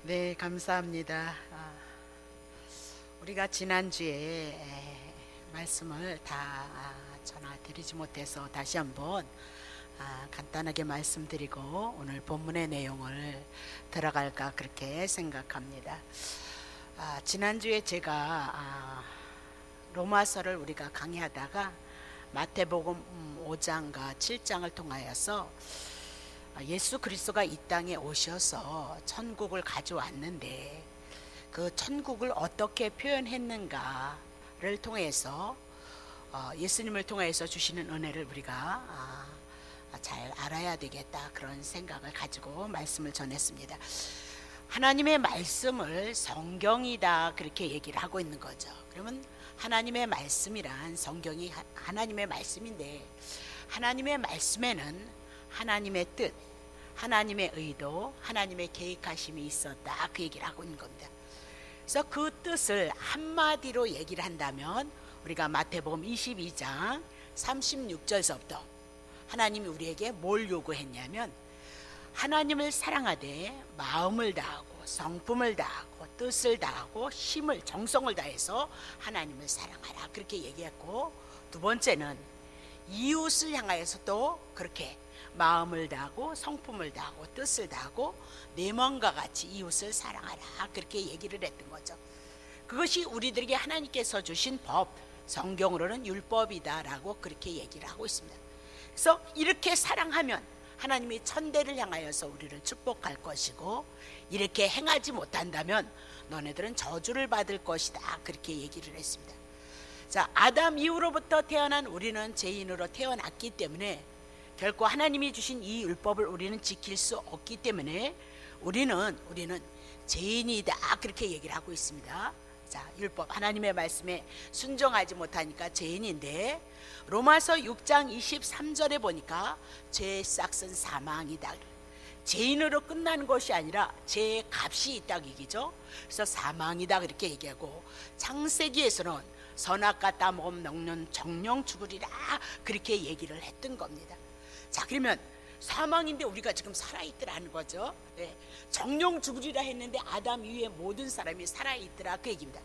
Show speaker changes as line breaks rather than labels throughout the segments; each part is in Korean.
네, 감사합니다. 우리가 지난주에 말씀을 다 전화드리지 못해서 다시 한번 간단하게 말씀드리고 오늘 본문의 내용을 들어갈까 그렇게 생각합니다. 지난주에 제가 로마서를 우리가 강의하다가 마태복음 5장과 7장을 통하여서 예수 그리스도가 이 땅에 오셔서 천국을 가져왔는데 그 천국을 어떻게 표현했는가를 통해서 예수님을 통해서 주시는 은혜를 우리가 잘 알아야 되겠다, 그런 생각을 가지고 말씀을 전했습니다. 하나님의 말씀을 성경이다 그렇게 얘기를 하고 있는 거죠. 그러면 하나님의 말씀이란 성경이 하나님의 말씀인데, 하나님의 말씀에는 하나님의 뜻, 하나님의 의도, 하나님의 계획하심이 있었다, 그 얘기를 하고 있는 겁니다. 그래서 그 뜻을 한마디로 얘기를 한다면 우리가 마태복음 22장 36절서부터 하나님이 우리에게 뭘 요구했냐면, 하나님을 사랑하되 마음을 다하고 성품을 다하고 뜻을 다하고 힘을 정성을 다해서 하나님을 사랑하라, 그렇게 얘기했고, 두 번째는 이웃을 향하여서 또 그렇게 마음을 다하고 성품을 다하고 뜻을 다하고 내 마음과 같이 이웃을 사랑하라, 그렇게 얘기를 했던 거죠. 그것이 우리들에게 하나님께서 주신 법, 성경으로는 율법이다라고 그렇게 얘기를 하고 있습니다. 그래서 이렇게 사랑하면 하나님이 천대를 향하여서 우리를 축복할 것이고, 이렇게 행하지 못한다면 너네들은 저주를 받을 것이다, 그렇게 얘기를 했습니다. 자, 아담 이후로부터 태어난 우리는 죄인으로 태어났기 때문에 결코 하나님이 주신 이 율법을 우리는 지킬 수 없기 때문에 우리는 죄인이다, 그렇게 얘기를 하고 있습니다. 자, 율법, 하나님의 말씀에 순종하지 못하니까 죄인인데, 로마서 6장 23절에 보니까 죄의 싹은 사망이다. 죄인으로 끝나는 것이 아니라 죄의 값이 있다고 얘기죠. 그래서 사망이다 그렇게 얘기하고, 창세기에서는 선악과 따먹음 먹는 정령 죽으리라, 그렇게 얘기를 했던 겁니다. 자, 그러면 사망인데 우리가 지금 살아있더라는 거죠. 네. 정령 죽으리라 했는데 아담 이후에 모든 사람이 살아있더라, 그 얘기입니다.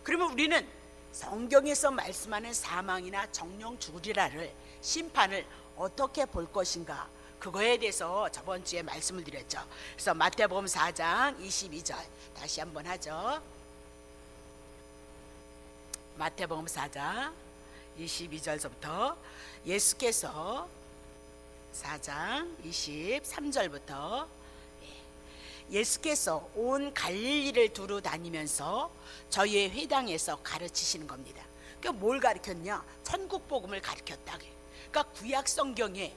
그러면 우리는 성경에서 말씀하는 사망이나 정령 죽으리라를, 심판을 어떻게 볼 것인가, 그거에 대해서 저번 주에 말씀을 드렸죠. 그래서 마태복음 4장 22절 다시 한번 하죠. 마태복음 4장 22절서부터 예수께서 4장 23절부터 예수께서 온 갈릴리를 두루 다니면서 저희의 회당에서 가르치시는 겁니다. 그러니까 뭘 가르쳤냐? 천국 복음을 가르쳤다. 그러니까 구약 성경에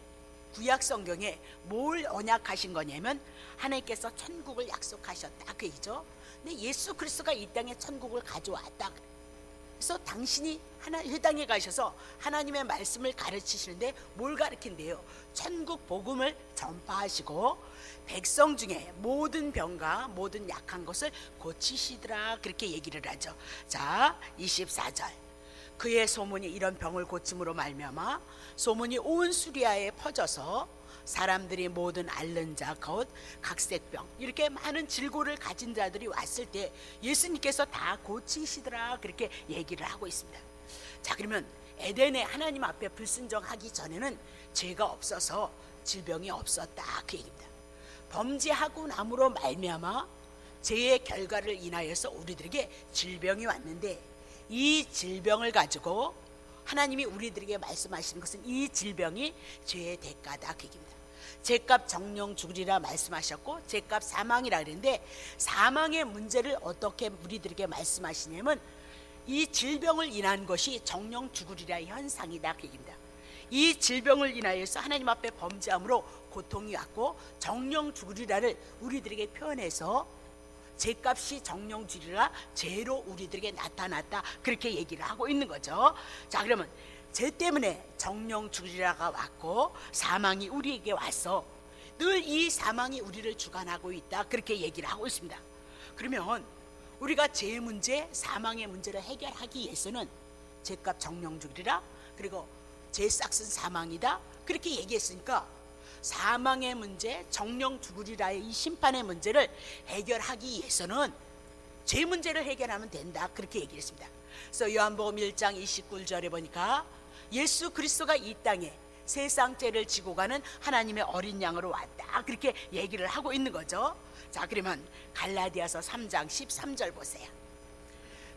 뭘 언약하신 거냐면 하나님께서 천국을 약속하셨다, 그 얘기죠. 근데 예수 그리스도가 이 땅에 천국을 가져왔다. 그래서 당신이 회당에 가셔서 하나님의 말씀을 가르치시는데 뭘 가르친대요? 천국 복음을 전파하시고 백성 중에 모든 병과 모든 약한 것을 고치시더라, 그렇게 얘기를 하죠. 자, 24절. 그의 소문이 이런 병을 고침으로 말미암아 소문이 온 수리아에 퍼져서 사람들이 모든 앓는 자, 곧 각색병, 이렇게 많은 질고를 가진 자들이 왔을 때 예수님께서 다 고치시더라, 그렇게 얘기를 하고 있습니다. 자, 그러면 에덴에 하나님 앞에 불순종하기 전에는 죄가 없어서 질병이 없었다, 그 얘기입니다. 범죄하고 남으로 말미암아 죄의 결과를 인하여서 우리들에게 질병이 왔는데, 이 질병을 가지고 하나님이 우리들에게 말씀하시는 것은 이 질병이 죄의 대가다, 그 얘기입니다. 죄값 정령 죽으리라 말씀하셨고 죄값 사망이라 그랬는데, 사망의 문제를 어떻게 우리들에게 말씀하시냐면 이 질병을 인한 것이 정령 죽으리라의 현상이다, 그 얘기입니다. 이 질병을 인하여서 하나님 앞에 범죄함으로 고통이 왔고 정령 죽으리라를 우리들에게 표현해서 죄값이 정령 죽으리라, 죄로 우리들에게 나타났다, 그렇게 얘기를 하고 있는 거죠. 자, 그러면 죄 때문에 정령 죽으리라가 왔고 사망이 우리에게 와서 늘 이 사망이 우리를 주관하고 있다, 그렇게 얘기를 하고 있습니다. 그러면 우리가 죄 문제, 사망의 문제를 해결하기 위해서는 죄값 정령 죽으리라, 그리고 죄 싹은 사망이다, 그렇게 얘기했으니까 사망의 문제, 정령 죽으리라의 이 심판의 문제를 해결하기 위해서는 죄 문제를 해결하면 된다, 그렇게 얘기했습니다. 그래서 요한복음 1장 29절에 보니까 예수 그리스도가 이 땅에 세상 죄를 지고 가는 하나님의 어린 양으로 왔다, 그렇게 얘기를 하고 있는 거죠. 자, 그러면 갈라디아서 3장 13절 보세요.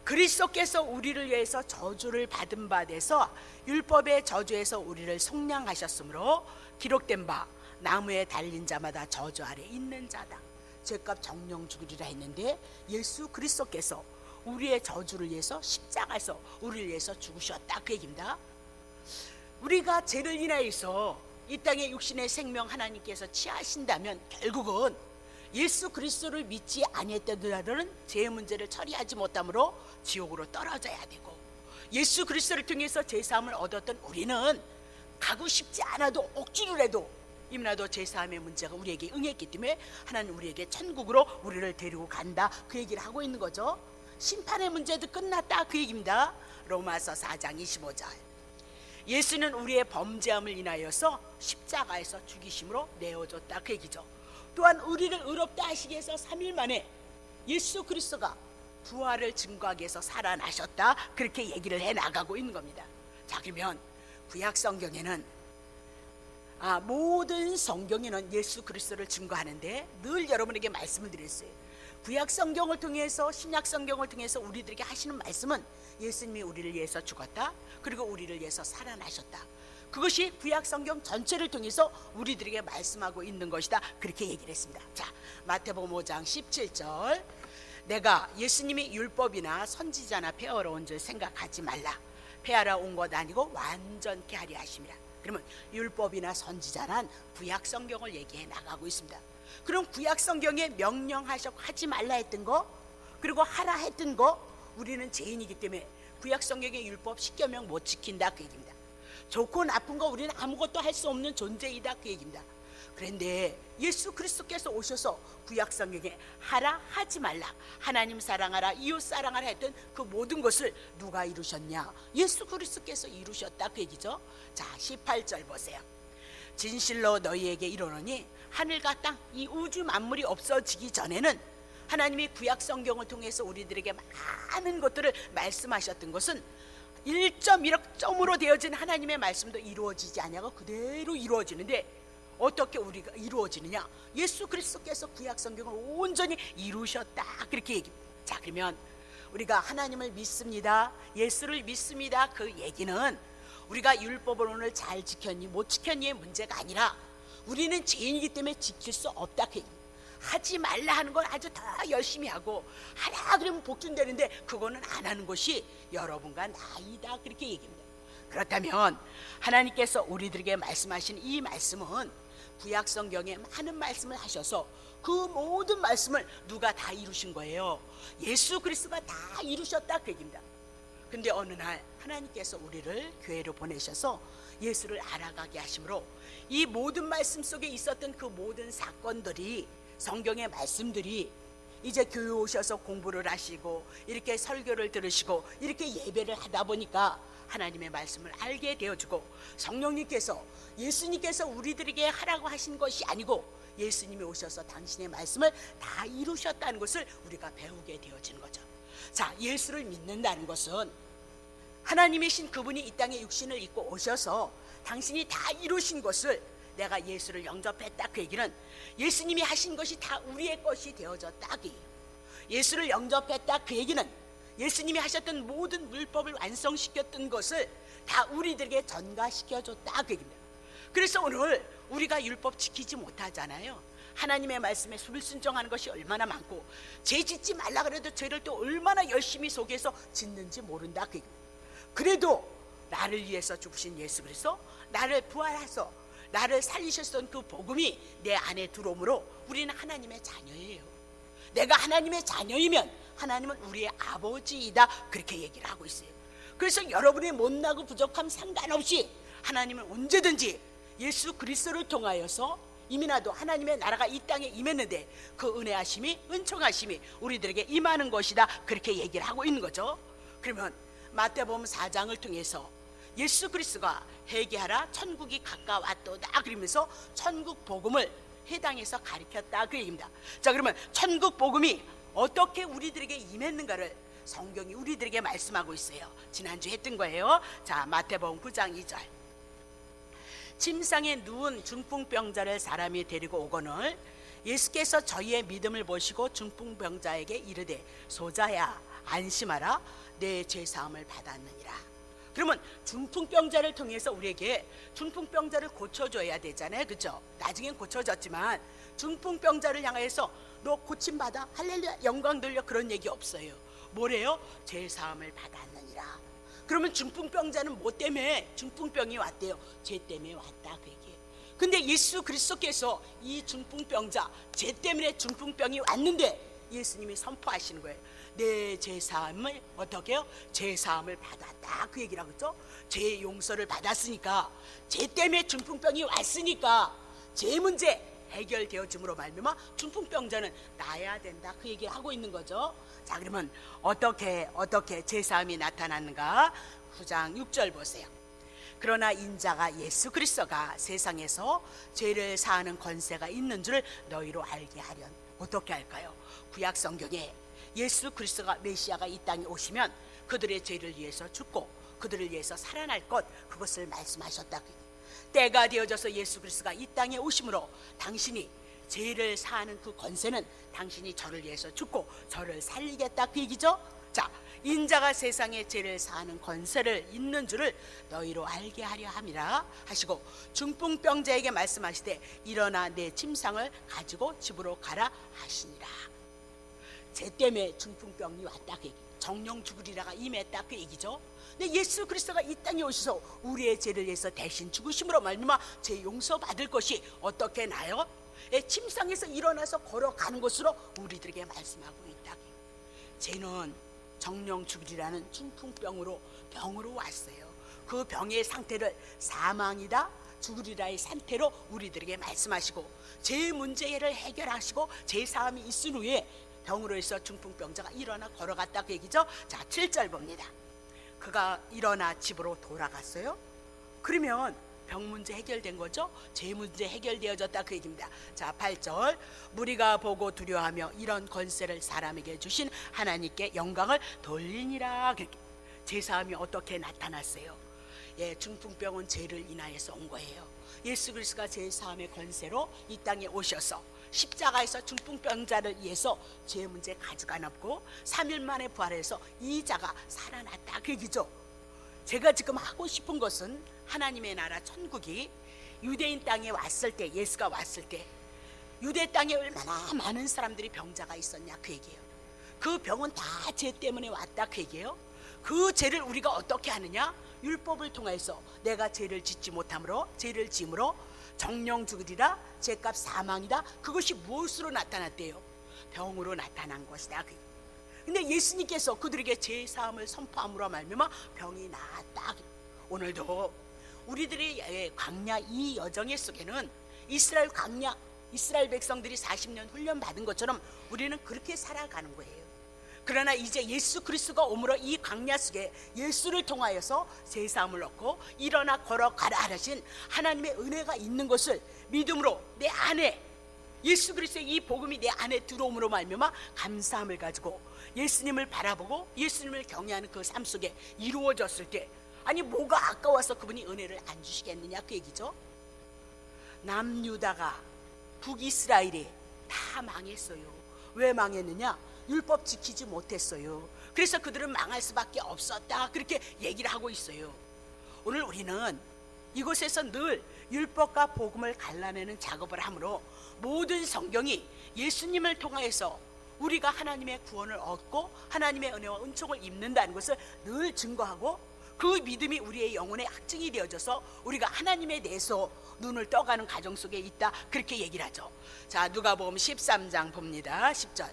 그리스도께서 우리를 위해서 저주를 받은 바 돼서 율법의 저주에서 우리를 속량하셨으므로 기록된 바 나무에 달린 자마다 저주 아래 있는 자다. 죄값 정령 죽으리라 했는데 예수 그리스도께서 우리의 저주를 위해서 십자가에서 우리를 위해서 죽으셨다, 그 얘기입니다. 우리가 죄를 인하여서 이 땅에 육신의 생명 하나님께서 취하신다면 결국은 예수 그리스도를 믿지 아니했던 자들은 죄의 문제를 처리하지 못함으로 지옥으로 떨어져야 되고, 예수 그리스도를 통해서 죄사함을 얻었던 우리는 가고 싶지 않아도 억지로라도 이mina도 죄사함의 문제가 우리에게 응했기 때문에 하나님 우리에게 천국으로 우리를 데리고 간다, 그 얘기를 하고 있는 거죠. 심판의 문제도 끝났다, 그 얘기입니다. 로마서 4장 25절. 예수는 우리의 범죄함을 인하여서 십자가에서 죽이심으로 내어줬다, 그 얘기죠. 또한 우리를 의롭다 하시기 위해서 3일 만에 예수 그리스도가 부활을 증거하기 위해서 살아나셨다, 그렇게 얘기를 해나가고 있는 겁니다. 자, 그러면 구약 성경에는 모든 성경에는 예수 그리스도를 증거하는데 늘 여러분에게 말씀을 드렸어요. 구약 성경을 통해서, 신약 성경을 통해서 우리들에게 하시는 말씀은 예수님이 우리를 위해서 죽었다, 그리고 우리를 위해서 살아나셨다, 그것이 구약 성경 전체를 통해서 우리들에게 말씀하고 있는 것이다, 그렇게 얘기를 했습니다. 자, 마태복음 5장 17절. 내가 예수님이 율법이나 선지자나 폐하러 온 줄 생각하지 말라. 폐하러 온 것 아니고 완전케 하려 하심이라. 그러면 율법이나 선지자란 구약 성경을 얘기해 나가고 있습니다. 그럼 구약 성경에 명령하셨고 하지 말라 했던 거, 그리고 하라 했던 거, 우리는 죄인이기 때문에 구약 성경의 율법 10계명 못 지킨다, 그 얘기입니다. 좋고 나쁜 거 우리는 아무것도 할 수 없는 존재이다, 그 얘기입니다. 그런데 예수 그리스도께서 오셔서 구약 성경에 하라 하지 말라, 하나님 사랑하라 이웃 사랑하라 했던 그 모든 것을 누가 이루셨냐? 예수 그리스도께서 이루셨다, 그 얘기죠. 자, 18절 보세요. 진실로 너희에게 이르노니 하늘과 땅 이 우주 만물이 없어지기 전에는 하나님이 구약 성경을 통해서 우리들에게 많은 것들을 말씀하셨던 것은 1.1억점으로 되어진 하나님의 말씀도 이루어지지 않냐고 그대로 이루어지는데, 어떻게 우리가 이루어지느냐? 예수 그리스도께서 구약 성경을 온전히 이루셨다, 그렇게 얘기합니다. 자, 그러면 우리가 하나님을 믿습니다, 예수를 믿습니다, 그 얘기는 우리가 율법을 오늘 잘 지켰니 못 지켰니의 문제가 아니라 우리는 죄인이기 때문에 지킬 수 없다, 그 얘기입니다. 하지 말라 하는 건 아주 더 열심히 하고, 하라 그러면 복준되는데 그거는 안 하는 것이 여러분과 나이다, 그렇게 얘기합니다. 그렇다면 하나님께서 우리들에게 말씀하신 이 말씀은 구약 성경에 많은 말씀을 하셔서 그 모든 말씀을 누가 다 이루신 거예요? 예수 그리스도가 다 이루셨다, 그 얘기입니다. 근데 어느 날 하나님께서 우리를 교회로 보내셔서 예수를 알아가게 하심으로 이 모든 말씀 속에 있었던 그 모든 사건들이, 성경의 말씀들이 이제 교회 오셔서 공부를 하시고 이렇게 설교를 들으시고 이렇게 예배를 하다 보니까 하나님의 말씀을 알게 되어주고, 성령님께서, 예수님께서 우리들에게 하라고 하신 것이 아니고 예수님이 오셔서 당신의 말씀을 다 이루셨다는 것을 우리가 배우게 되어지는 거죠. 자, 예수를 믿는다는 것은 하나님이신 그분이 이 땅에 육신을 입고 오셔서 당신이 다 이루신 것을 내가 예수를 영접했다, 그 얘기는 예수님이 하신 것이 다 우리의 것이 되어졌다, 그 얘기예요. 예수를 영접했다, 그 얘기는 예수님이 하셨던 모든 물법을 완성시켰던 것을 다 우리들에게 전가시켜줬다, 그 얘기입니다. 그래서 오늘 우리가 율법 지키지 못하잖아요. 하나님의 말씀에 불순종하는 것이 얼마나 많고, 죄 짓지 말라 그래도 죄를 또 얼마나 열심히 속에서 짓는지 모른다, 그 얘기입니다. 그래도 나를 위해서 죽으신 예수 그리스도, 나를 부활하셔서 나를 살리셨던 그 복음이 내 안에 들어오므로 우리는 하나님의 자녀예요. 내가 하나님의 자녀이면 하나님은 우리의 아버지이다, 그렇게 얘기를 하고 있어요. 그래서 여러분의 못나고 부족함 상관없이 하나님은 언제든지 예수 그리스도를 통하여서 이미나도 하나님의 나라가 이 땅에 임했는데 그 은혜하심이, 은총하심이 우리들에게 임하는 것이다, 그렇게 얘기를 하고 있는 거죠. 그러면 마태복음 4장을 통해서 예수 그리스도가 회개하라 천국이 가까웠도다 그러면서 천국 복음을 해당해서 가르쳤다 그 얘기입니다. 자, 그러면 천국 복음이 어떻게 우리들에게 임했는가를 성경이 우리들에게 말씀하고 있어요. 지난주에 했던 거예요. 자, 마태복음 9장 2절. 침상에 누운 중풍병자를 사람이 데리고 오거늘 예수께서 저희의 믿음을 보시고 중풍병자에게 이르되 소자야 안심하라 내 죄사함을 받았느니라. 그러면 중풍병자를 통해서 우리에게 중풍병자를 고쳐줘야 되잖아요, 그렇죠? 나중엔 고쳐졌지만 중풍병자를 향해서 너 고침받아 할렐루야 영광 돌려 그런 얘기 없어요. 뭐래요? 죄사함을 받았느니라. 그러면 중풍병자는 뭐 때문에 중풍병이 왔대요? 죄 때문에 왔다 그 얘기예요. 근데 예수 그리스도께서 이 중풍병자 죄 때문에 중풍병이 왔는데 예수님이 선포하시는 거예요. 내 죄사함을 어떻게 해요? 죄사함을 받았다 그 얘기라고 했죠. 죄 용서를 받았으니까 죄 때문에 중풍병이 왔으니까 죄 문제 해결되어짐으로 말미암아 중풍병자는 나아야 된다 그 얘기를 하고 있는 거죠. 자, 그러면 어떻게 죄사함이 나타났는가? 9장 6절 보세요. 그러나 인자가 예수 그리스도가 세상에서 죄를 사하는 권세가 있는 줄을 너희로 알게 하련. 어떻게 할까요? 구약 성경에 예수 그리스도가 메시아가 이 땅에 오시면 그들의 죄를 위해서 죽고 그들을 위해서 살아날 것 그것을 말씀하셨다. 때가 되어져서 예수 그리스도가 이 땅에 오심으로 당신이 죄를 사하는 그 권세는 당신이 저를 위해서 죽고 저를 살리겠다 그 얘기죠. 자, 인자가 세상에 죄를 사하는 권세를 있는 줄을 너희로 알게 하려 함이라 하시고 중풍병자에게 말씀하시되 일어나 내 침상을 가지고 집으로 가라 하시니라. 죄 때문에 중풍병이 왔다 그 얘기, 정령 죽으리라가 임했다 그 얘기죠. 근데 예수 그리스도가 이 땅에 오셔서 우리의 죄를 위해서 대신 죽으심으로 말미암아 죄 용서받을 것이 어떻게 나요? 침상에서 일어나서 걸어가는 것으로 우리들에게 말씀하고 있다. 죄는 정령 죽으리라는 중풍병으로 병으로 왔어요. 그 병의 상태를 사망이다 죽으리라의 상태로 우리들에게 말씀하시고 죄 문제를 해결하시고 죄 사함이 있은 후에 병으로 해서 중풍병자가 일어나 걸어갔다 그 얘기죠. 자, 7절 봅니다. 그가 일어나 집으로 돌아갔어요. 그러면 병 문제 해결된 거죠. 죄 문제 해결되어졌다 그 얘기입니다. 자, 8절. 무리가 보고 두려워하며 이런 권세를 사람에게 주신 하나님께 영광을 돌리니라. 죄사함이 어떻게 나타났어요? 예, 중풍병은 죄를 인하여서 온 거예요. 예수 그리스도가 죄사함의 권세로 이 땅에 오셔서 십자가에서 중풍병자를 위해서 죄 문제 가져가 놓고 3일 만에 부활해서 이 자가 살아났다 그 얘기죠. 제가 지금 하고 싶은 것은 하나님의 나라 천국이 유대인 땅에 왔을 때, 예수가 왔을 때 유대 땅에 얼마나 많은 사람들이 병자가 있었냐 그 얘기예요. 그 병은 다 죄 때문에 왔다 그 얘기예요. 그 죄를 우리가 어떻게 하느냐? 율법을 통해서 내가 죄를 짓지 못함으로 죄를 지음으로 정령 죽으리라 죄값 사망이다. 그것이 무엇으로 나타났대요? 병으로 나타난 것이다. 근데 예수님께서 그들에게 죄사함을 선포함으로 말미암아 병이 나았다. 오늘도 우리들의 광야 이 여정 속에는 이스라엘 광야 이스라엘 백성들이 40년 훈련 받은 것처럼 우리는 그렇게 살아가는 거예요. 그러나 이제 예수 그리스도가 오므로 이 광야 속에 예수를 통하여서 죄사함을 얻고 일어나 걸어가라 하신 하나님의 은혜가 있는 것을 믿음으로 내 안에 예수 그리스도의 이 복음이 내 안에 들어옴으로 말미암아 감사함을 가지고 예수님을 바라보고 예수님을 경외하는 그 삶 속에 이루어졌을 때 아니 뭐가 아까워서 그분이 은혜를 안 주시겠느냐 그 얘기죠. 남유다가 북이스라엘이 다 망했어요. 왜 망했느냐? 율법 지키지 못했어요. 그래서 그들은 망할 수밖에 없었다 그렇게 얘기를 하고 있어요. 오늘 우리는 이곳에서 늘 율법과 복음을 갈라내는 작업을 하므로 모든 성경이 예수님을 통하여서 우리가 하나님의 구원을 얻고 하나님의 은혜와 은총을 입는다는 것을 늘 증거하고 그 믿음이 우리의 영혼의 확증이 되어져서 우리가 하나님에 대해서 눈을 떠가는 가정 속에 있다 그렇게 얘기를 하죠. 자, 누가복음 13장 봅니다. 10절.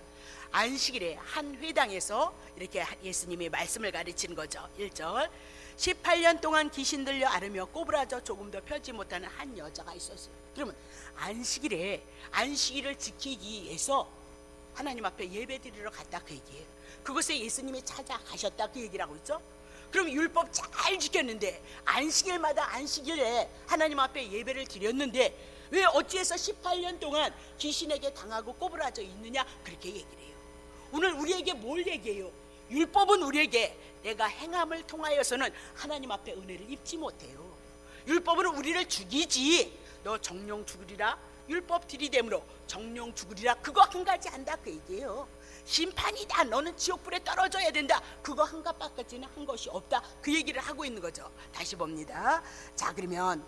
안식일에 한 회당에서 이렇게 예수님이 말씀을 가르치는 거죠. 1절. 18년 동안 귀신 들려 앓으며 꼬부라져 조금도 펴지 못하는 한 여자가 있었어요. 그러면 안식일에 안식일을 지키기 위해서 하나님 앞에 예배 드리러 갔다 그 얘기예요. 그곳에 예수님이 찾아가셨다 그 얘기를 하고 있죠. 그럼 율법 잘 지켰는데 안식일마다 안식일에 하나님 앞에 예배를 드렸는데 왜 어찌해서 18년 동안 귀신에게 당하고 꼬부라져 있느냐, 그렇게 얘기를 해요. 오늘 우리에게 뭘 얘기해요? 율법은 우리에게 내가 행함을 통하여서는 하나님 앞에 은혜를 입지 못해요. 율법은 우리를 죽이지. 너 정령 죽으리라, 율법 들이댐으로 정령 죽으리라, 그거 한 가지 한다, 그 얘기예요. 심판이다, 너는 지옥불에 떨어져야 된다, 그거 한 가지는 한 것이 없다, 그 얘기를 하고 있는 거죠. 다시 봅니다. 자, 그러면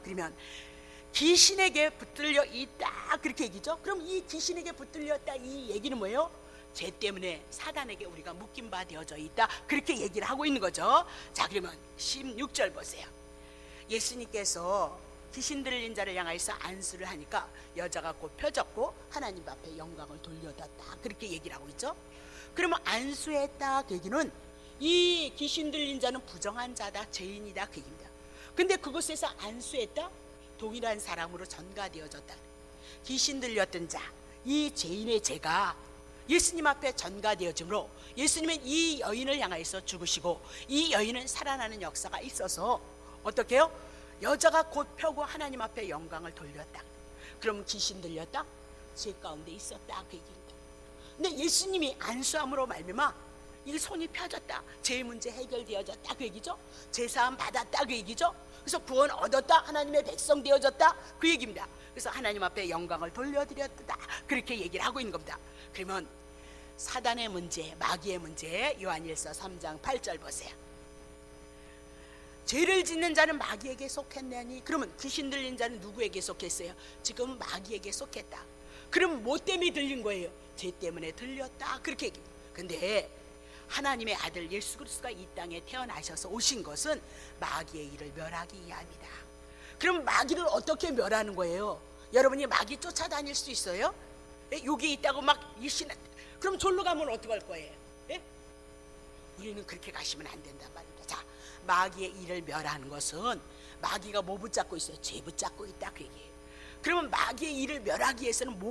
귀신에게 붙들려 있다, 그렇게 얘기죠. 그럼 이 귀신에게 붙들렸다, 이 얘기는 뭐예요? 죄 때문에 사단에게 우리가 묶임 바 되어져 있다, 그렇게 얘기를 하고 있는 거죠. 자, 그러면 16절 보세요. 예수님께서 귀신 들린 자를 향해서 안수를 하니까 여자가 곧 펴졌고 하나님 앞에 영광을 돌려줬다, 그렇게 얘기를 하고 있죠. 그러면 안수했다, 그 얘기는 이 귀신 들린 자는 부정한 자다, 죄인이다, 그 얘기입니다. 근데 그곳에서 안수했다, 동일한 사람으로 전가되어졌다. 귀신 들렸던 자, 이 죄인의 죄가 예수님 앞에 전가되어지므로 예수님은 이 여인을 향해서 죽으시고 이 여인은 살아나는 역사가 있어서 어떻게 해요? 여자가 곧 펴고 하나님 앞에 영광을 돌렸다. 그럼 귀신 들렸다? 죄 가운데 있었다, 그 얘기입니다. 근데 예수님이 안수함으로 말미암아 이 손이 펴졌다, 죄 문제 해결되어졌다, 그 얘기죠. 제사함 받았다, 그 얘기죠. 그래서 구원 얻었다, 하나님의 백성 되어졌다, 그 얘기입니다. 그래서 하나님 앞에 영광을 돌려드렸다, 그렇게 얘기를 하고 있는 겁니다. 그러면 사단의 문제, 마귀의 문제, 요한일서 3장 8절 보세요. 죄를 짓는 자는 마귀에게 속했나니, 그러면 귀신 들린 자는 누구에게 속했어요? 지금 마귀에게 속했다. 그럼 뭐 때문에 들린 거예요? 죄 때문에 들렸다, 그렇게 얘기해요. 근데 하나님의 아들 예수 그리스도가 이 땅에 태어나셔서 오신 것은 마귀의 일을 멸하기 위함이다. 그럼 마귀를 어떻게 멸하는 거예요? 여러분이 마귀 쫓아다닐 수 있어요? 여기 있다고 막 일신, 그럼 졸로 가면 어떡할 거예요? 예? 우리는 그렇게 가시면 안 된단 말입니다. 자, 마귀의 일을 멸하는 것은 마귀가 뭐 붙잡고 있어요? 죄 붙잡고 있다, 그 얘기예요. 그러면 마귀의 일을 멸하기 위해서는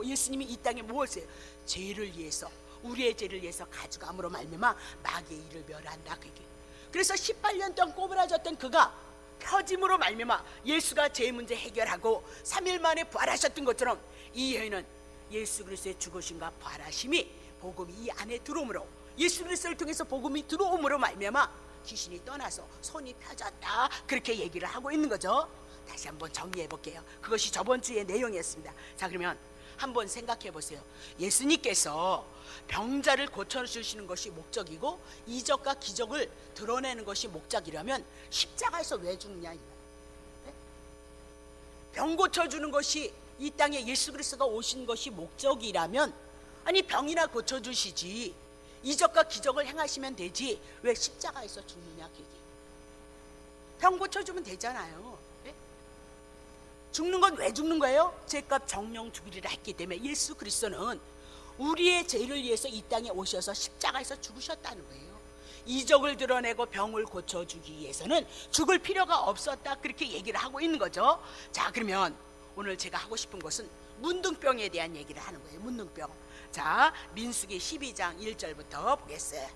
예수님이 이 땅에 무엇이에요? 죄를 위해서, 우리의 죄를 위해서 가져감으로 말미암아 마귀의 일을 멸한다, 그 얘기예요. 그래서 18년 동안 꼬부라졌던 그가 펴짐으로 말미암아 예수가 죄 문제 해결하고 3일 만에 부활하셨던 것처럼 이 여인은 예수 그리스도의 죽으심과 부활하심이 복음이 이 안에 들어오므로, 예수 그리스도를 통해서 복음이 들어오므로 말미암아 귀신이 떠나서 손이 펴졌다, 그렇게 얘기를 하고 있는 거죠. 다시 한번 정리해 볼게요. 그것이 저번 주의 내용이었습니다. 자, 그러면 한번 생각해 보세요. 예수님께서 병자를 고쳐주시는 것이 목적이고 이적과 기적을 드러내는 것이 목적이라면 십자가에서 왜 죽냐, 네? 병 고쳐주는 것이 이 땅에 예수 그리스도가 오신 것이 목적이라면, 아니 병이나 고쳐주시지, 이적과 기적을 행하시면 되지, 왜 십자가에서 죽느냐, 그 얘기. 병 고쳐주면 되잖아요. 네? 죽는 건 왜 죽는 거예요? 죄값 정령 죽으리라 했기 때문에 예수 그리스도는 우리의 죄를 위해서 이 땅에 오셔서 십자가에서 죽으셨다는 거예요. 이적을 드러내고 병을 고쳐주기 위해서는 죽을 필요가 없었다, 그렇게 얘기를 하고 있는 거죠. 자, 그러면 오늘 제가 하고 싶은 것은 문둥병에 대한 얘기를 하는 거예요. 문둥병. 자, 민수기 12장 1절부터 보겠어요.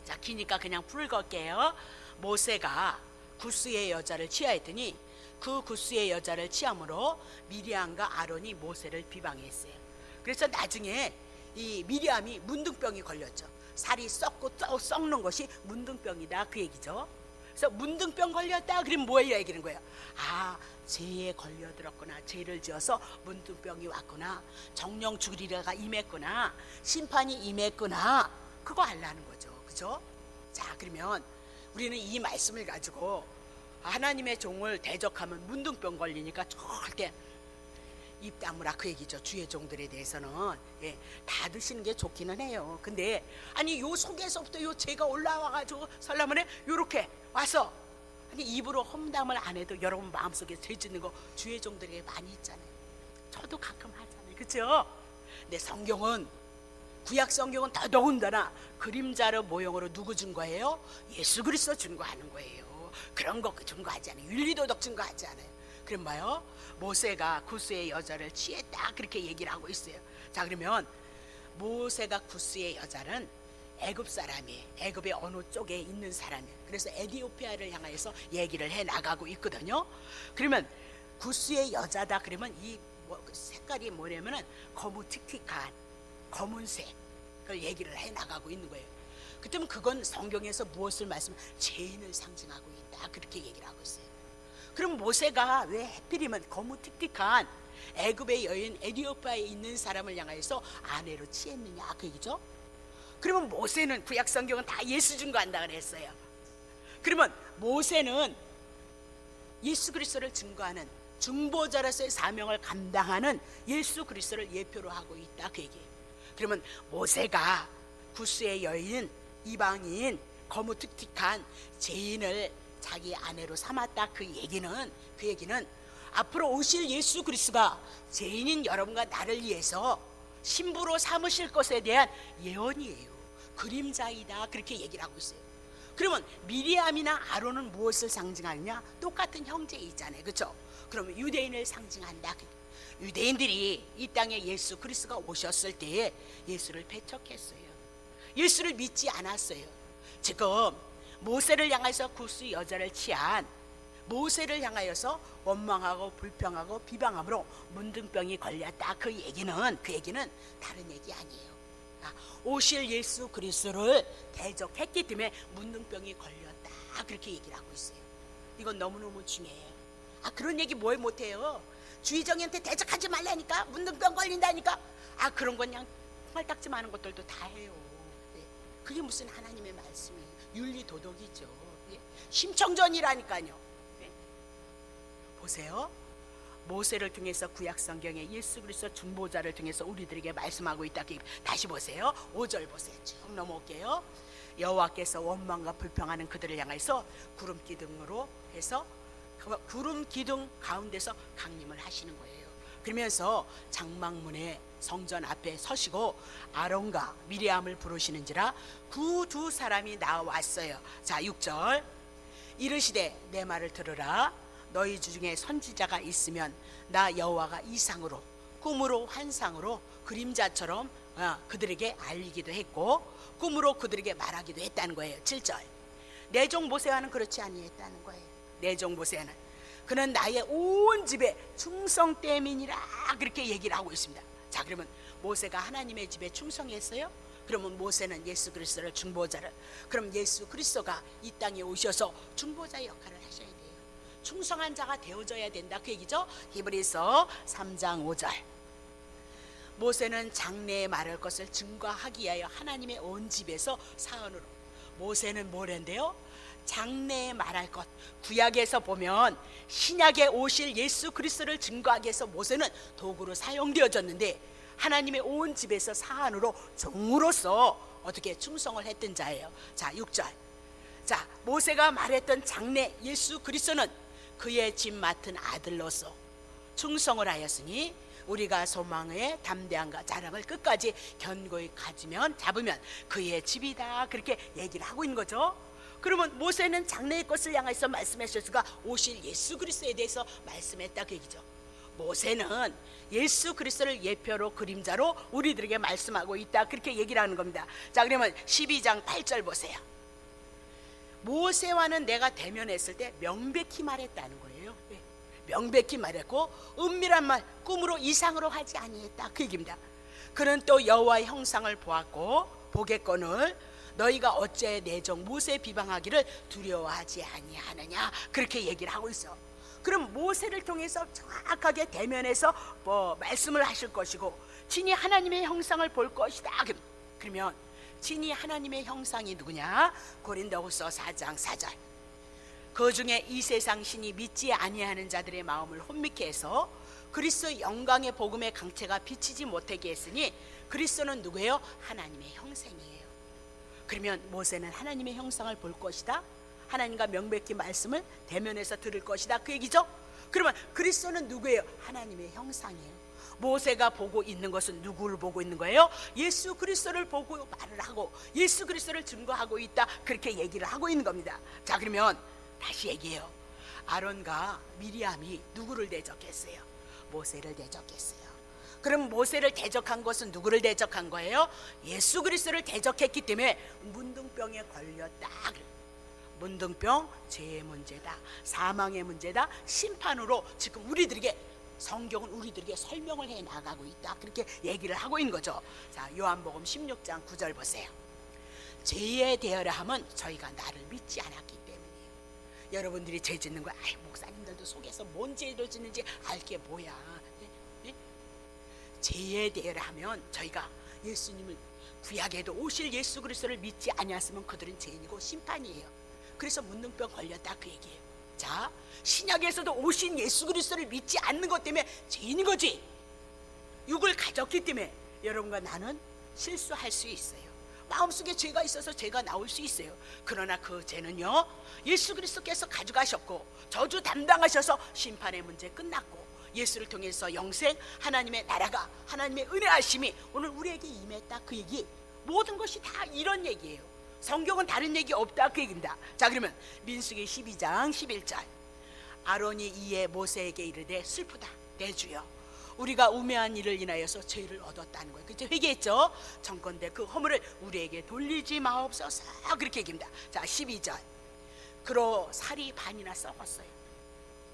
자, 기니까 그냥 풀걸게요. 모세가 구스의 여자를 취하였더니 그 구스의 여자를 취함으로 미리암과 아론이 모세를 비방했어요. 그래서 나중에 이 미리암이 문둥병이 걸렸죠. 살이 썩고 썩는 것이 문둥병이다, 그 얘기죠. 그래서 문둥병 걸렸다, 그럼 뭐예요? 얘기하는 거예요. 아, 죄에 걸려들었구나, 죄를 지어서 문둥병이 왔구나, 정령 죽으리라가 임했구나, 심판이 임했구나, 그거 알라는 거죠. 그죠? 자, 그러면 우리는 이 말씀을 가지고 하나님의 종을 대적하면 문둥병 걸리니까 절대 입 다무라, 그 얘기죠. 주의 종들에 대해서는 다 드시는 게 좋기는 해요. 근데 아니 요 속에서부터 요 죄가 올라와가지고 설라문에 요렇게 와서, 아니 입으로 험담을 안 해도 여러분 마음속에 죄 짓는 거 주의 종들에게 많이 있잖아요. 저도 가끔 하잖아요, 그렇죠? 근데 성경은, 구약 성경은 더더군다나 그림자로 모형으로 누구 증거해요? 예수 그리스도 증거하는 거예요. 그런 거 증거하지 않아요. 윤리도덕 증거하지 않아요. 그럼 뭐요? 모세가 구스의 여자를 취했다, 그렇게 얘기를 하고 있어요. 자, 그러면 모세가 구스의 여자는 애굽 사람이 애굽의 어느 쪽에 있는 사람이에요. 그래서 에디오피아를 향해서 얘기를 해 나가고 있거든요. 그러면 구스의 여자다 그러면 이 색깔이 뭐냐면은 거무틱틱한 검은색을 얘기를 해 나가고 있는 거예요. 그때면 그건 성경에서 무엇을 죄인을 상징하고 있다 그렇게 얘기를 하고 있어요. 그럼 모세가 왜 하필이면 거무틱틱한 애굽의 여인 에디오피아에 있는 사람을 향해서 아내로 취했느냐 그 얘기죠. 그러면 모세는 구약 성경은 다 예수 증거한다 그랬어요. 그러면 모세는 예수 그리스도를 증거하는 중보자로서의 사명을 감당하는 예수 그리스도를 예표로 하고 있다 그 얘기예요. 그러면 모세가 구스의 여인 이방인 거무특틱한 죄인을 자기 아내로 삼았다 그 얘기는 앞으로 오실 예수 그리스도가 죄인인 여러분과 나를 위해서 신부로 삼으실 것에 대한 예언이에요. 그림자이다 그렇게 얘기를 하고 있어요. 그러면 미리암이나 아론은 무엇을 상징하느냐? 똑같은 형제이잖아요, 그렇죠? 그러면 유대인을 상징한다. 유대인들이 이 땅에 예수 그리스도가 오셨을 때에 예수를 배척했어요. 예수를 믿지 않았어요. 지금 모세를 향해서 구스 여자를 취한 모세를 향하여서 원망하고 불평하고 비방함으로 문둥병이 걸렸다 그 얘기는 다른 얘기 아니에요. 오실 예수 그리스도를 대적했기 때문에 문둥병이 걸렸다 그렇게 얘기를 하고 있어요. 이건 너무너무 중요해요. 그런 얘기 뭘 못해요. 주의정한테 대적하지 말라니까, 문둥병 걸린다니까. 그런 건 그냥 콩알딱지 많은 것들도 다 해요. 그게 무슨 하나님의 말씀이에요. 윤리 도덕이죠. 심청전이라니까요. 보세요. 모세를 통해서 구약 성경에 예수 그리스도 중보자를 통해서 우리들에게 말씀하고 있다. 다시 보세요. 5절 보세요. 쭉 넘어올게요. 여호와께서 원망과 불평하는 그들을 향해서 구름 기둥으로 해서 구름 기둥 가운데서 강림을 하시는 거예요. 그러면서 장막문에 성전 앞에 서시고 아론과 미리암을 부르시는지라 그 두 사람이 나왔어요. 자 6절 이르시되 내 말을 들으라. 너희 중에 선지자가 있으면 나 여호와가 이상으로 꿈으로 환상으로 그림자처럼 그들에게 알리기도 했고 꿈으로 그들에게 말하기도 했다는 거예요. 7절 내 종 모세와는 그렇지 아니했다는 거예요. 내 종 모세는 그는 나의 온 집에 충성 때문이라 그렇게 얘기를 하고 있습니다. 자 그러면 모세가 하나님의 집에 충성했어요? 그러면 모세는 예수 그리스도를 중보자를, 그럼 예수 그리스도가 이 땅에 오셔서 중보자 역할을 하셔야 돼요. 충성한 자가 되어져야 된다 그 얘기죠. 히브리서 3장 5절 모세는 장래에 말할 것을 증거하기 위하여 하나님의 온 집에서 사언으로. 모세는 뭐랬는데요? 장래에 말할 것. 구약에서 보면 신약에 오실 예수 그리스도를 증거하기 위해서 모세는 도구로 사용되어졌는데 하나님의 온 집에서 사안으로 종으로서 어떻게 충성을 했던 자예요. 자 6절 자 모세가 말했던 장래 예수 그리스도는 그의 집 맡은 아들로서 충성을 하였으니 우리가 소망의 담대함과 자랑을 끝까지 견고히 잡으면 그의 집이다 그렇게 얘기를 하고 있는 거죠. 그러면 모세는 장래의 것을 향해서 말씀하셨으니까 오실 예수 그리스도에 대해서 말씀했다 그 얘기죠. 모세는 예수 그리스도를 예표로 그림자로 우리들에게 말씀하고 있다 그렇게 얘기를 하는 겁니다. 자 그러면 12장 8절 보세요. 모세와는 내가 대면했을 때 명백히 말했다는 거예요. 명백히 말했고 은밀한 말 꿈으로 이상으로 하지 아니했다 그 얘기입니다. 그는 또 여호와의 형상을 보았고 보겠거늘 너희가 어째 내 종 모세 비방하기를 두려워하지 아니하느냐 그렇게 얘기를 하고 있어. 그럼 모세를 통해서 정확하게 대면해서 말씀을 하실 것이고 친히 하나님의 형상을 볼 것이다. 그러면 친히 하나님의 형상이 누구냐? 고린도후서 4장 4절 그 중에 이 세상 신이 믿지 아니하는 자들의 마음을 혼미케 해서 그리스도 영광의 복음의 강체가 비치지 못하게 했으니 그리스도는 누구예요? 하나님의 형상이에요. 그러면 모세는 하나님의 형상을 볼 것이다. 하나님과 명백히 말씀을 대면해서 들을 것이다 그 얘기죠. 그러면 그리스도는 누구예요? 하나님의 형상이에요. 모세가 보고 있는 것은 누구를 보고 있는 거예요? 예수 그리스도를 보고 말을 하고 예수 그리스도를 증거하고 있다 그렇게 얘기를 하고 있는 겁니다. 자 그러면 다시 얘기해요. 아론과 미리암이 누구를 대적했어요? 모세를 대적했어요. 그럼 모세를 대적한 것은 누구를 대적한 거예요? 예수 그리스도를 대적했기 때문에 문둥병에 걸렸다. 문둥병 죄의 문제다, 사망의 문제다, 심판으로 지금 우리들에게 성경은 우리들에게 설명을 해 나가고 있다. 그렇게 얘기를 하고 있는 거죠. 자, 요한복음 16장 9절 보세요. 죄에 대하려 함은 저희가 나를 믿지 않았기 때문이에요. 여러분들이 죄 짓는 거, 목사님들도 속에서 뭔 죄를 짓는지 알게 뭐야. 네? 죄에 대하려 하면 저희가 예수님을 구약에도 오실 예수 그리스도를 믿지 아니했으면 그들은 죄인이고 심판이에요. 그래서 문둥병 걸렸다 그 얘기예요. 자, 신약에서도 오신 예수 그리스도를 믿지 않는 것 때문에 죄인인 거지. 육을 가졌기 때문에 여러분과 나는 실수할 수 있어요. 마음속에 죄가 있어서 죄가 나올 수 있어요. 그러나 그 죄는요, 예수 그리스도께서 가져가셨고 저주 담당하셔서 심판의 문제 끝났고 예수를 통해서 영생, 하나님의 나라가, 하나님의 은혜하심이 오늘 우리에게 임했다 그 얘기. 모든 것이 다 이런 얘기예요. 성경은 다른 얘기 없다 그 얘기입니다. 자, 그러면 민수기 12장 11절. 아론이 이에 모세에게 이르되 슬프다 내 주여, 우리가 우매한 일을 인하여서 죄를 얻었다는 거예요. 그죠? 회개했죠. 청컨대 그 허물을 우리에게 돌리지 마옵소서 그렇게 얘기합니다. 자, 12절. 그러 살이 반이나 썩었어요.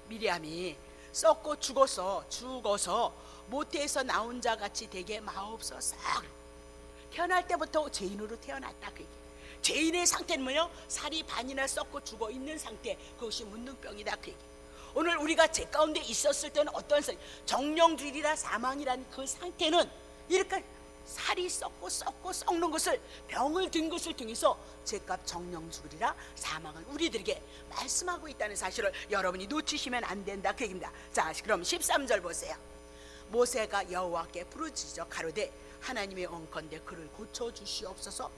미리암이 썩고 죽어서 모태에서 나온 자 같이 되게 마옵소서. 태어날 때부터 죄인으로 태어났다 그 얘기. 죄인의 상태는 뭐예요? 살이 반이나 썩고 죽어 있는 상태, 그것이 문둥병이다 그 얘기. 오늘 우리가 죄 가운데 있었을 때는 어떤 정령주일이라 사망이라는 그 상태는 이렇게 살이 썩고 썩는 것을, 병을 든 것을 통해서 죄값 정령주일이라 사망을 우리들에게 말씀하고 있다는 사실을 여러분이 놓치시면 안 된다 그 얘기입니다. 자, 그럼 13절 보세요. 모세가 여호와께 부르짖어 가로되 하나님의 원컨대 그를 고쳐주시옵소서.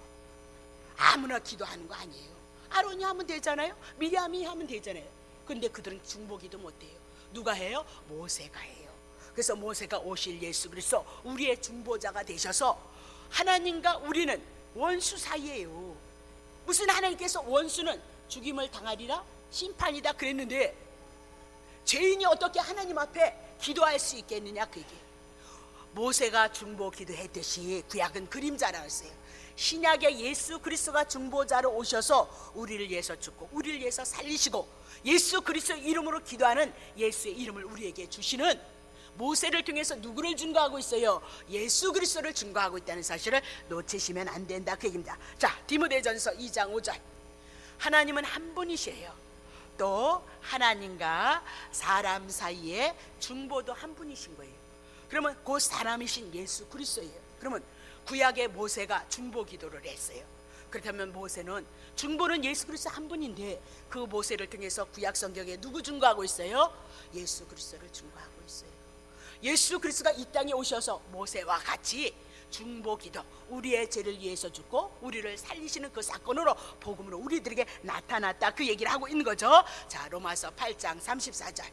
아무나 기도하는 거 아니에요. 아론이 하면 되잖아요. 미리암이 하면 되잖아요. 근데 그들은 중보기도 못해요. 누가 해요? 모세가 해요. 그래서 모세가 오실 예수 그리스도 우리의 중보자가 되셔서 하나님과 우리는 원수 사이예요. 무슨 하나님께서 원수는 죽임을 당하리라 심판이다 그랬는데 죄인이 어떻게 하나님 앞에 기도할 수 있겠느냐 그 얘기예요. 모세가 중보 기도했듯이 구약은 그림자라고 했어요. 신약의 예수 그리스도가 중보자로 오셔서 우리를 위해서 죽고 우리를 위해서 살리시고 예수 그리스도 이름으로 기도하는 예수의 이름을 우리에게 주시는 모세를 통해서 누구를 증거하고 있어요? 예수 그리스도를 증거하고 있다는 사실을 놓치시면 안 된다 그 얘기입니다. 자, 디모데전서 2장 5절. 하나님은 한 분이시에요. 또 하나님과 사람 사이에 중보도 한 분이신 거예요. 그러면 그 사람이신 예수 그리스도예요. 그러면 구약의 모세가 중보 기도를 했어요. 그렇다면 모세는 중보는 예수 그리스도 한 분인데 그 모세를 통해서 구약 성경에 누구 증거하고 있어요? 예수 그리스도를 증거하고 있어요. 예수 그리스도가 이 땅에 오셔서 모세와 같이 중보 기도, 우리의 죄를 위해서 죽고 우리를 살리시는 그 사건으로 복음으로 우리들에게 나타났다 그 얘기를 하고 있는 거죠. 자, 로마서 8장 34절.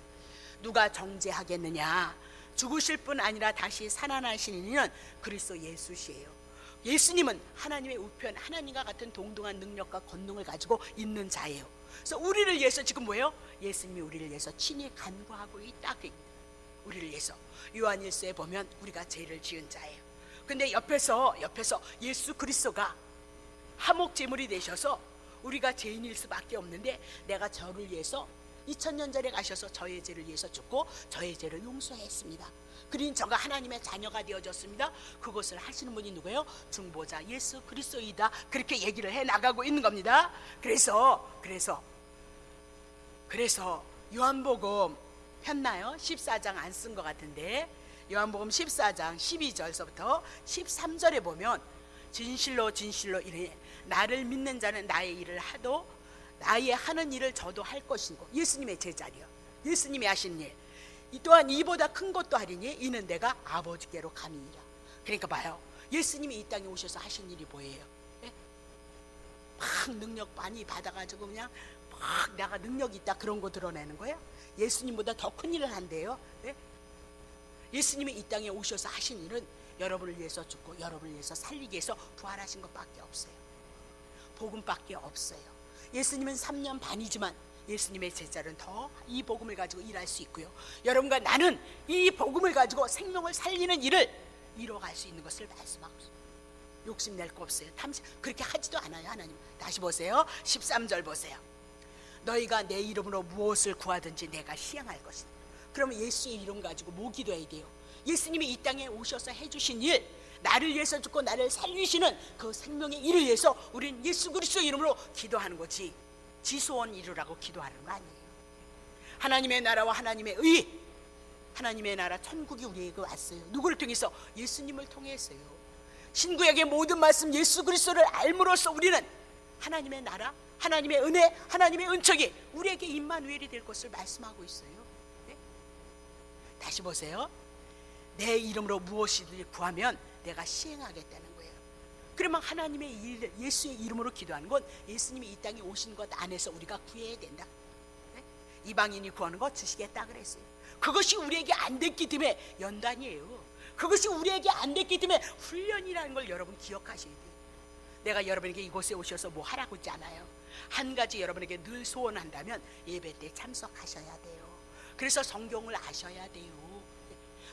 누가 정죄하겠느냐? 죽으실 뿐 아니라 다시 살아나신 이는 그리스도 예수시에요. 예수님은 하나님의 우편, 하나님과 같은 동등한 능력과 권능을 가지고 있는 자예요. 그래서 우리를 위해서 지금 뭐예요? 예수님이 우리를 위해서 친히 간구하고 있다. 우리를 위해서. 요한일서에 보면 우리가 죄를 지은 자예요. 근데 옆에서 예수 그리스도가 화목 제물이 되셔서 우리가 죄인일 수밖에 없는데 내가 저를 위해서 2000년 전에 가셔서 저의 죄를 위해서 죽고 저의 죄를 용서했습니다. 그린 저가 하나님의 자녀가 되어졌습니다. 그것을 하시는 분이 누구예요? 중보자 예수 그리스도이다. 그렇게 얘기를 해 나가고 있는 겁니다. 그래서 요한복음 폈나요? 14장 안 쓴 것 같은데 요한복음 14장 12절서부터 13절에 보면 진실로 이르니 나를 믿는 자는 나의 일을 하도 나의 하는 일을 저도 할 것이고 예수님의 제자리요. 예수님이 하신 일 이 또한 이보다 큰 것도 하리니 이는 내가 아버지께로 감이니라. 그러니까 봐요. 예수님이 이 땅에 오셔서 하신 일이 뭐예요? 예? 막 능력 많이 받아가지고 그냥 막 내가 능력이 있다 그런 거 드러내는 거예요? 예수님보다 더 큰 일을 한대요. 예? 예수님이 이 땅에 오셔서 하신 일은 여러분을 위해서 죽고 여러분을 위해서 살리기 위해서 부활하신 것밖에 없어요. 복음밖에 없어요. 예수님은 3년 반이지만 예수님의 제자는 더 이 복음을 가지고 일할 수 있고요. 여러분과 나는 이 복음을 가지고 생명을 살리는 일을 이뤄갈 수 있는 것을 말씀하고 있어요. 욕심낼 거 없어요. 그렇게 하지도 않아요. 하나님. 다시 보세요. 13절 보세요. 너희가 내 이름으로 무엇을 구하든지 내가 시행할 것이다. 그러면 예수의 이름 가지고 뭐 기도해야 돼요? 예수님이 이 땅에 오셔서 해주신 일, 나를 위해서 죽고 나를 살리시는 그 생명의 일을 위해서 우리는 예수 그리스도의 이름으로 기도하는 거지, 지소원 이루라고 기도하는 거 아니에요. 하나님의 나라와 하나님의 의, 하나님의 나라 천국이 우리에게 왔어요. 누구를 통해서? 예수님을 통해서요. 신구약의 모든 말씀 예수 그리스도를 알므로써 우리는 하나님의 나라, 하나님의 은혜, 하나님의 은총이 우리에게 임마누엘이 될 것을 말씀하고 있어요. 네? 다시 보세요. 내 이름으로 무엇이든지 구하면 내가 시행하겠다는 거예요. 그러면 하나님의 일, 예수의 이름으로 기도하는 건 예수님이 이 땅에 오신 것 안에서 우리가 구해야 된다. 네? 이방인이 구하는 거 주시겠다 그랬어요. 그것이 우리에게 안 됐기 때문에 연단이에요. 그것이 우리에게 안 됐기 때문에 훈련이라는 걸 여러분 기억하셔야 돼요. 내가 여러분에게 이곳에 오셔서 뭐 하라고 하지 않아요. 한 가지 여러분에게 늘 소원한다면 예배 때 참석하셔야 돼요. 그래서 성경을 아셔야 돼요.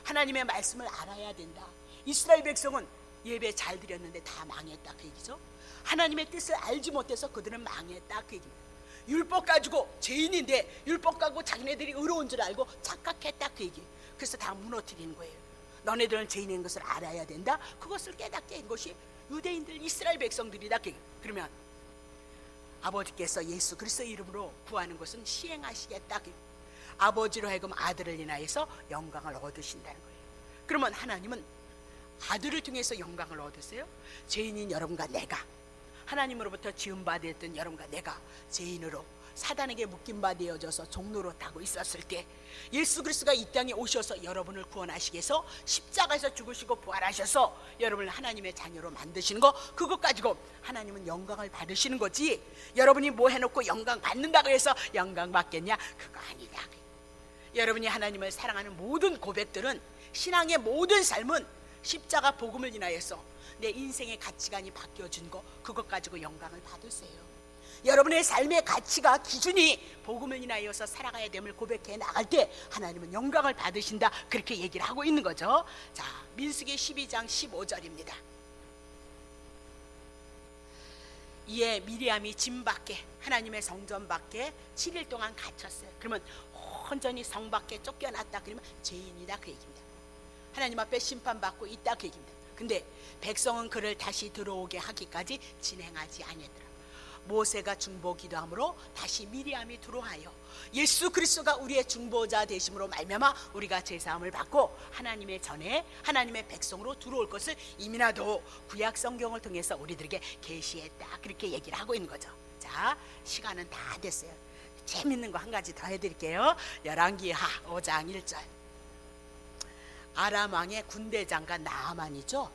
하나님의 말씀을 알아야 된다. 이스라엘 백성은 예배 잘 드렸는데 다 망했다 그 얘기죠. 하나님의 뜻을 알지 못해서 그들은 망했다 그 얘기입니다. 율법 가지고 죄인인데 율법 가지고 자기네들이 의로운 줄 알고 착각했다 그 얘기. 그래서 다 무너뜨리는 거예요. 너네들은 죄인인 것을 알아야 된다. 그것을 깨닫게 한 것이 유대인들, 이스라엘 백성들이다. 그러면 아버지께서 예수 그리스도의 이름으로 구하는 것은 시행하시겠다. 아버지로 하여금 아들을 인하여서 영광을 얻으신다는 거예요. 그러면 하나님은 아들을 통해서 영광을 얻으세요. 죄인인 여러분과 내가, 하나님으로부터 지음받았던 여러분과 내가 죄인으로 사단에게 묶임바 되어져서 종로로 타고 있었을 때 예수 그리스도가 이 땅에 오셔서 여러분을 구원하시기 위해서 십자가에서 죽으시고 부활하셔서 여러분을 하나님의 자녀로 만드시는 거, 그것 가지고 하나님은 영광을 받으시는 거지, 여러분이 뭐 해놓고 영광 받는다고 해서 영광 받겠냐? 그거 아니다. 여러분이 하나님을 사랑하는 모든 고백들은, 신앙의 모든 삶은 십자가 복음을 인하여서 내 인생의 가치관이 바뀌어진 거, 그것 가지고 영광을 받으세요. 여러분의 삶의 가치가, 기준이 복음을 인하여서 살아가야 됨을 고백해 나갈 때 하나님은 영광을 받으신다, 그렇게 얘기를 하고 있는 거죠. 자, 민수기 12장 15절입니다. 이에 미리암이 진 밖에, 하나님의 성전 밖에 7일 동안 갇혔어요. 그러면 온전히 성 밖에 쫓겨났다 그러면 죄인이다 그 얘기입니다. 하나님 앞에 심판받고 있다 그 얘기입니다. 근데 백성은 그를 다시 들어오게 하기까지 진행하지 아니하더라. 모세가 중보 기도함으로 다시 미리암이 들어와요. 예수 그리스도가 우리의 중보자 되심으로 말미암아 우리가 제사함을 받고 하나님의 전에 하나님의 백성으로 들어올 것을 이미나도 구약 성경을 통해서 우리들에게 계시했다, 그렇게 얘기를 하고 있는 거죠. 자, 시간은 다 됐어요. 재밌는 거 한 가지 더 해드릴게요. 열왕기하 5장 1절. 아람 왕의 군대 장관 나아만이죠.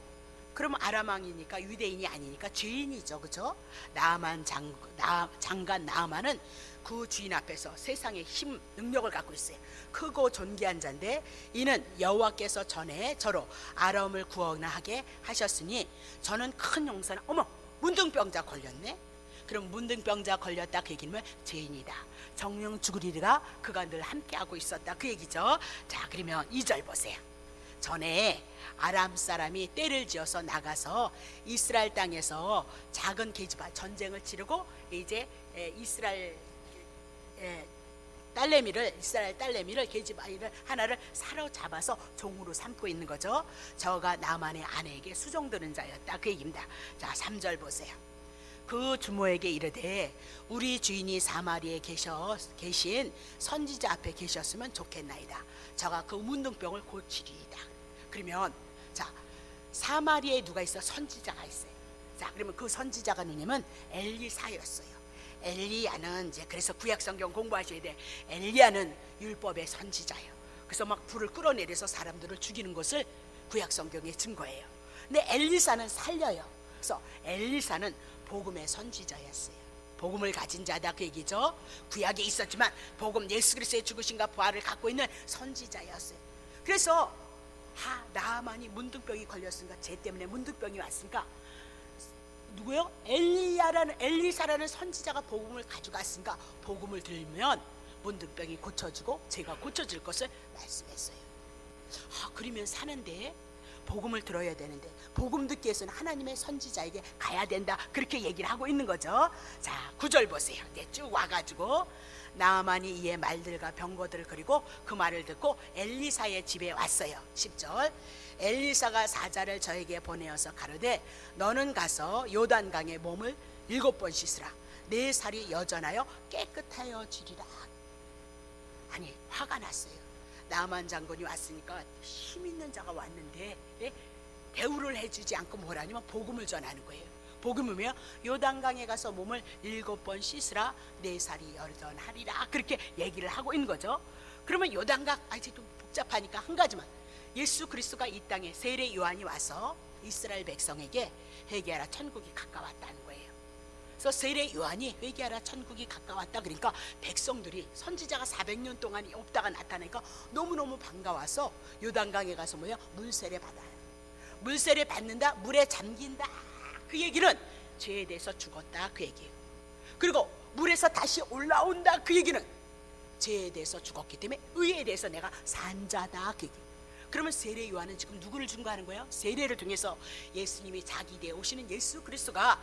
그러면 아람 왕이니까 유대인이 아니니까 죄인이죠, 그렇죠? 나아만 장관 나아만은 그 주인 앞에서 세상의 힘, 능력을 갖고 있어요. 크고 존귀한 자인데 이는 여호와께서 전에 저로 아람을 구원하게 하셨으니 저는 큰 용사는, 어머, 문둥병자 걸렸네. 그럼 문둥병자 걸렸다 그 얘기는 죄인이다, 정령 죽으리라, 그가 늘 함께하고 있었다 그 얘기죠. 자, 그러면 2절 보세요. 전에 아람 사람이 떼를 지어서 나가서 이스라엘 땅에서 작은 계집아 전쟁을 치르고 이제 이스라엘 딸내미를 계집아이를 하나를 사로잡아서 종으로 삼고 있는 거죠. 저가 나만의 아내에게 수종드는 자였다 그 얘기입니다. 자, 3절 보세요. 그 주모에게 이르되 우리 주인이 사마리에 계신 선지자 앞에 계셨으면 좋겠나이다. 저가 그 문둥병을 고치리이다. 그러면 자, 사마리에 누가 있어? 선지자가 있어요. 자, 그러면 그 선지자가 누구냐면 엘리사였어요. 엘리야는 이제, 그래서 구약 성경 공부하셔야 돼. 엘리야는 율법의 선지자예요. 그래서 막 불을 끌어내려서 사람들을 죽이는 것을 구약 성경에 증거해요. 근데 엘리사는 살려요. 그래서 엘리사는 복음의 선지자였어요. 복음을 가진 자다 그 얘기죠. 구약에 있었지만 복음, 예수 그리스도의 죽으심과 부활을 갖고 있는 선지자였어요. 그래서 나아만이 문둥병이 걸렸으니까, 죄 때문에 문둥병이 왔으니까 누구요? 엘리사라는 선지자가 복음을 가져갔으니까 복음을 들으면 문둥병이 고쳐지고 죄가 고쳐질 것을 말씀했어요. 그러면 사는데 복음을 들어야 되는데 복음 듣기 위해서는 하나님의 선지자에게 가야 된다, 그렇게 얘기를 하고 있는 거죠. 자, 9절 보세요. 쭉 와가지고 나아만이 이에 말들과 병거들을 그리고 그 말을 듣고 엘리사의 집에 왔어요. 10절, 엘리사가 사자를 저에게 보내어서 가로되 너는 가서 요단강에 몸을 7번 씻으라. 내 살이 여전하여 깨끗하여지리라. 아니, 화가 났어요. 나만 장군이 왔으니까 힘 있는 자가 왔는데 대우를 해주지 않고 뭐라냐면 복음을 전하는 거예요. 복음이며 요단강에 가서 몸을 7번 씻으라. 내 살이 여전하리라. 그렇게 얘기를 하고 있는 거죠. 그러면 요단강, 이제 좀 복잡하니까 한 가지만, 예수 그리스도가 이 땅에 세례 요한이 와서 이스라엘 백성에게 회개하라, 천국이 가까웠다는 거예요. 그래서 세례 요한이 회개하라, 천국이 가까웠다, 그러니까 백성들이, 선지자가 400년 동안 없다가 나타나니까 너무너무 반가워서 요단강에 가서 물세례 받아요. 물세례 받는다, 물에 잠긴다, 그 얘기는 죄에 대해서 죽었다, 그 얘기예요. 그리고 물에서 다시 올라온다, 그 얘기는 죄에 대해서 죽었기 때문에 의에 대해서 내가 산 자다, 그 얘기예요. 그러면 세례 요한은 지금 누구를 증거하는 거예요? 세례를 통해서 예수님이 자기 되어 오시는 예수 그리스도가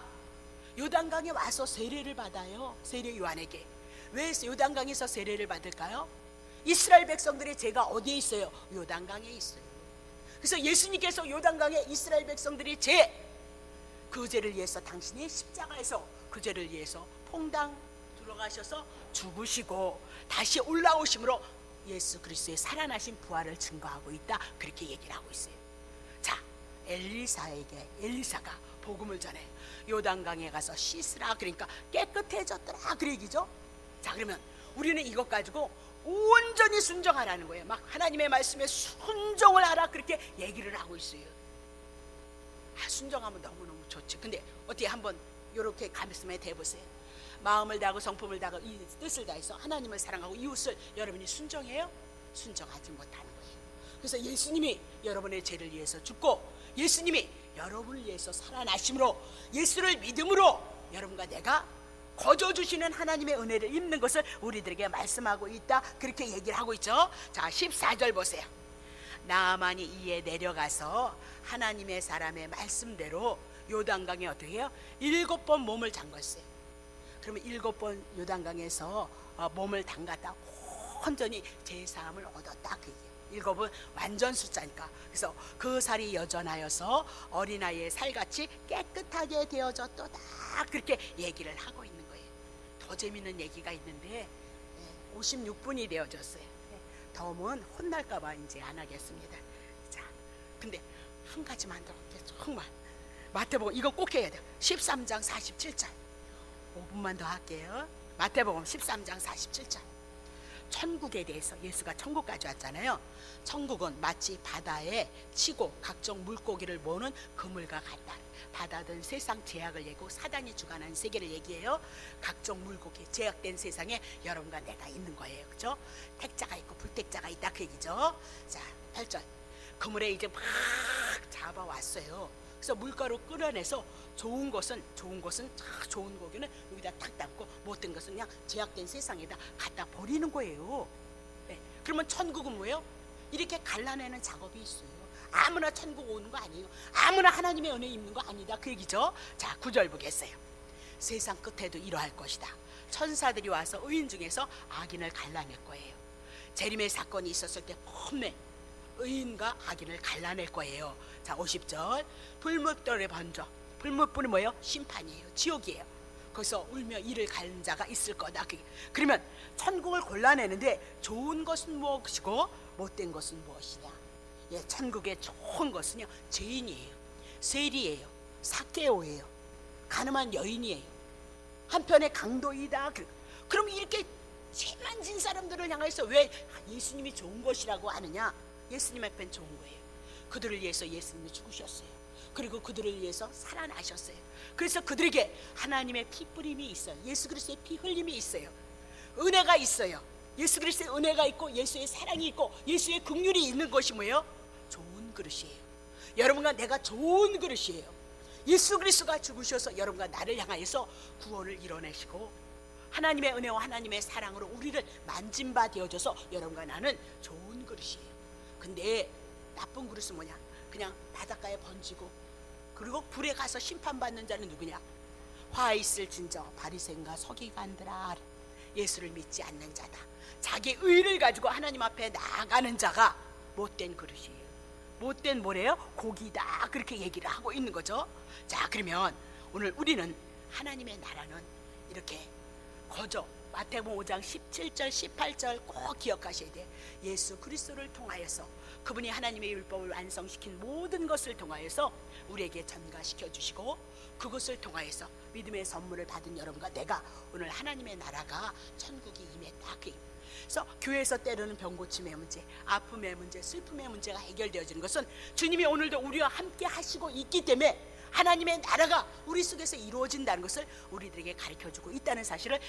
요단강에 와서 세례를 받아요. 세례 요한에게. 왜 요단강에서 세례를 받을까요? 이스라엘 백성들의 죄가 어디에 있어요? 요단강에 있어요. 그래서 예수님께서 요단강에 이스라엘 백성들의 죄, 그 죄를 위해서 당신이 십자가에서 그 죄를 위해서 퐁당 들어가셔서 죽으시고 다시 올라오심으로 예수 그리스도의 살아나신 부활을 증거하고 있다, 그렇게 얘기를 하고 있어요. 자, 엘리사가 복음을 전해요. 요단강에 가서 씻으라, 그러니까 깨끗해졌더라, 그 얘기죠. 자, 그러면 우리는 이것 가지고 온전히 순종하라는 거예요. 막 하나님의 말씀에 순종을 하라, 그렇게 얘기를 하고 있어요. 순종하면 너무너무 좋지. 근데 어떻게 한번 이렇게 가슴에 대보세요. 마음을 다하고 성품을 다하고 이 뜻을 다해서 하나님을 사랑하고 이웃을 여러분이 순종해요? 순종하지 못하는 거예요. 그래서 예수님이 여러분의 죄를 위해서 죽고 예수님이 여러분을 위해서 살아나심으로 예수를 믿음으로 여러분과 내가 거저주시는 하나님의 은혜를 입는 것을 우리들에게 말씀하고 있다, 그렇게 얘기를 하고 있죠. 자, 14절 보세요. 나아만이 이에 내려가서 하나님의 사람의 말씀대로 요단강에 어떻게 해요? 7번 몸을 담갔어요. 그러면 7번 요단강에서 몸을 담갔다 온전히 제사함을 얻었다, 그 얘기예요. 7은 완전 숫자니까. 그래서 그 살이 여전하여서 어린아이의 살같이 깨끗하게 되어졌도다, 그렇게 얘기를 하고 있는 거예요. 더 재미있는 얘기가 있는데 56분이 되어졌어요. 더우면 혼날까봐 이제 안 하겠습니다. 자, 근데 한 가지만 더, 정말 마태복음 이거 꼭 해야 돼요. 13장 47절 5분만 더 할게요. 마태복음 13장 47절. 천국에 대해서, 예수가 천국까지 왔잖아요. 천국은 마치 바다에 치고 각종 물고기를 모으는 그물과 같다. 바다든 세상 제약을 얘기하고 사단이 주관하는 세계를 얘기해요. 각종 물고기, 제약된 세상에 여러분과 내가 있는 거예요. 그죠? 택자가 있고 불택자가 있다, 그 얘기죠. 자, 8절. 그물에 이제 막 잡아왔어요. 그래서 물가로 끌어내서 좋은 것은 좋은 고기는 여기다 탁 담고 못된 것은 그냥 제약된 세상에다 갖다 버리는 거예요. 네. 그러면 천국은 뭐예요? 이렇게 갈라내는 작업이 있어요. 아무나 천국 오는 거 아니에요. 아무나 하나님의 은혜 입는 거 아니다, 그 얘기죠. 자, 9절 보겠어요. 세상 끝에도 이러할 것이다. 천사들이 와서 의인 중에서 악인을 갈라낼 거예요. 재림의 사건이 있었을 때 폼에 의인과 악인을 갈라낼 거예요. 자, 50절. 불못불에 번져. 불못불이 뭐예요? 심판이에요. 지옥이에요. 거기서 울며 이를 가는 자가 있을 거다. 그러면 천국을 골라내는데 좋은 것은 무엇이고 못된 것은 무엇이냐? 예, 천국의 좋은 것은요, 죄인이에요, 세리예요, 사개오예요, 가늠한 여인이에요, 한편의 강도이다. 그럼 이렇게 죄만 진 사람들을 향해서 왜 예수님이 좋은 것이라고 하느냐? 예수님 앞엔 좋은 거예요. 그들을 위해서 예수님이 죽으셨어요. 그리고 그들을 위해서 살아나셨어요. 그래서 그들에게 하나님의 피 뿌림이 있어요. 예수 그리스도의 피 흘림이 있어요. 은혜가 있어요. 예수 그리스도의 은혜가 있고 예수의 사랑이 있고 예수의 긍휼이 있는 것이 뭐예요? 좋은 그릇이에요. 여러분과 내가 좋은 그릇이에요. 예수 그리스도가 죽으셔서 여러분과 나를 향하여서 구원을 이뤄내시고 하나님의 은혜와 하나님의 사랑으로 우리를 만진 바 되어져서 여러분과 나는 좋은 그릇이에요. 근데 나쁜 그릇은 뭐냐? 그냥 바닷가에 번지고 그리고 불에 가서 심판받는 자는 누구냐? 화 있을 진저 바리새인과 서기관들아, 예수를 믿지 않는 자다. 자기 의를 가지고 하나님 앞에 나아가는 자가 못된 그릇이에요. 못된 뭐래요? 고기다, 그렇게 얘기를 하고 있는 거죠. 자, 그러면 오늘 우리는 하나님의 나라는 이렇게 거저 마태복음 5장 17절 18절 꼭 기억하셔야 돼. 예수 그리스도를 통하여서 그분이 하나님의 율법을 완성시킨 모든 것을 통하여서 우리에게 전가시켜 주시고 그것을 통하여서 믿음의 선물을 받은 여러분과 내가 오늘 하나님의 나라가 천국이 임했다. 그래서 교회에서 때로는 병고침의 문제, 아픔의 문제, 슬픔의 문제가 해결되어지는 것은 주님이 오늘도 우리와 함께 하시고 있기 때문에 하나님의 나라가 우리 속에서 이루어진다는 것을 우리들에게 가르쳐주고 있다는 사실을